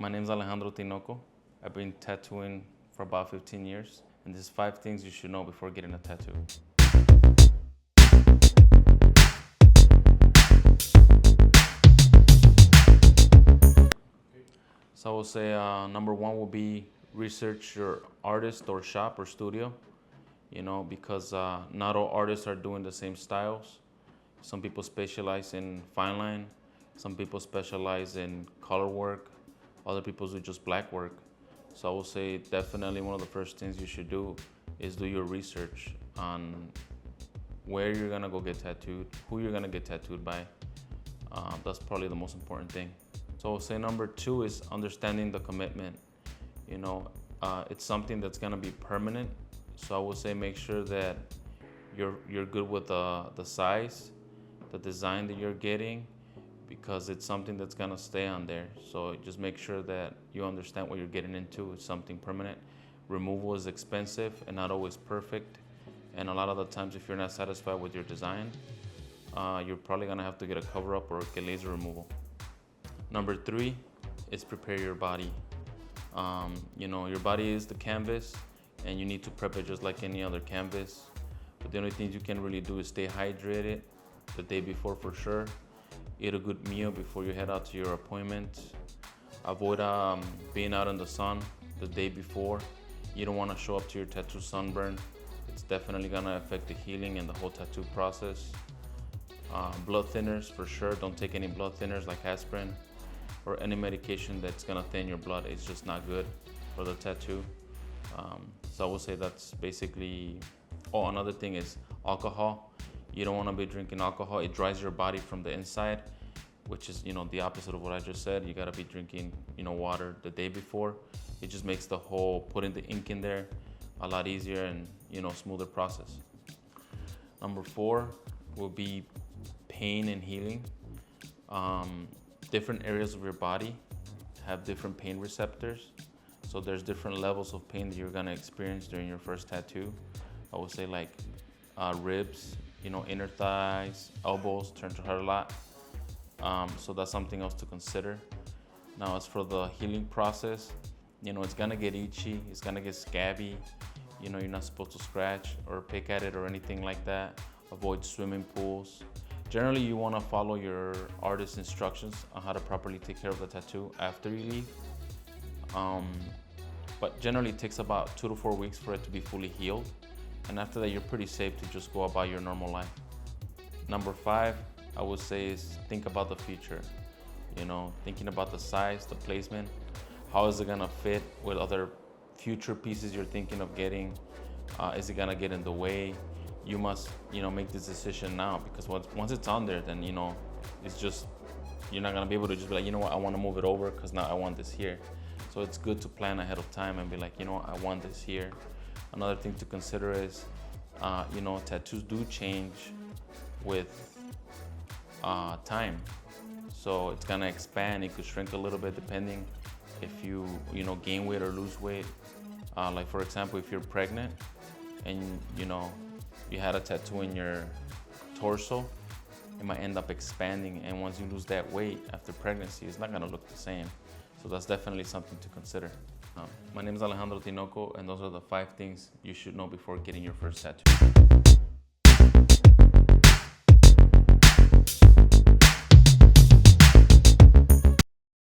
My name is Alejandro Tinoco. I've been tattooing for about 15 years, and there's 5 things you should know before getting a tattoo. So I will say number one will be research your artist or shop or studio, because not all artists are doing the same styles. Some people specialize in fine line, some people specialize in color work, other people do just black work. So I will say definitely one of the first things you should do is do your research on where you're gonna go get tattooed, who you're gonna get tattooed by. That's probably the most important thing. So I'll say number two is understanding the commitment. It's something that's gonna be permanent. So I would say make sure that you're good with the size, the design that you're getting, because it's something that's gonna stay on there. So just make sure that you understand what you're getting into. It's something permanent. Removal is expensive and not always perfect. And a lot of the times, if you're not satisfied with your design, you're probably gonna have to get a cover up or get laser removal. Number three is prepare your body. Your body is the canvas, and you need to prep it just like any other canvas. But the only things you can really do is stay hydrated the day before for sure. Eat a good meal before you head out to your appointment. Avoid being out in the sun the day before. You don't want to show up to your tattoo sunburn. It's definitely gonna affect the healing and the whole tattoo process. Blood thinners for sure. Don't take any blood thinners like aspirin or any medication that's gonna thin your blood. It's just not good for the tattoo. So I would say that's basically. Oh, another thing is alcohol. You don't want to be drinking alcohol. It dries your body from the inside, which is the opposite of what I just said. You gotta be drinking water the day before. It just makes the whole putting the ink in there a lot easier and smoother process. Number four will be pain and healing. Different areas of your body have different pain receptors. So there's different levels of pain that you're gonna experience during your first tattoo. I would say like ribs, inner thighs, elbows tend to hurt a lot. So that's something else to consider. Now, as for the healing process, it's gonna get itchy, it's gonna get scabby. You're not supposed to scratch or pick at it or anything like that. Avoid swimming pools. Generally, you wanna follow your artist's instructions on how to properly take care of the tattoo after you leave. But generally it takes about 2 to 4 weeks for it to be fully healed. And after that, you're pretty safe to just go about your normal life. Number five, I would say, is think about the future. Thinking about the size, the placement, how is it gonna fit with other future pieces you're thinking of getting? Is it gonna get in the way? You must, make this decision now, because once it's on there, then it's just you're not gonna be able to just be like, what, I want to move it over because now I want this here. So it's good to plan ahead of time and be like, I want this here. Another thing to consider is, tattoos do change with time. So it's gonna expand. It could shrink a little bit depending if you gain weight or lose weight. Like for example, if you're pregnant and you had a tattoo in your torso, it might end up expanding. And once you lose that weight after pregnancy, it's not gonna look the same. So that's definitely something to consider. My name is Alejandro Tinoco, and those are the 5 things you should know before getting your first tattoo.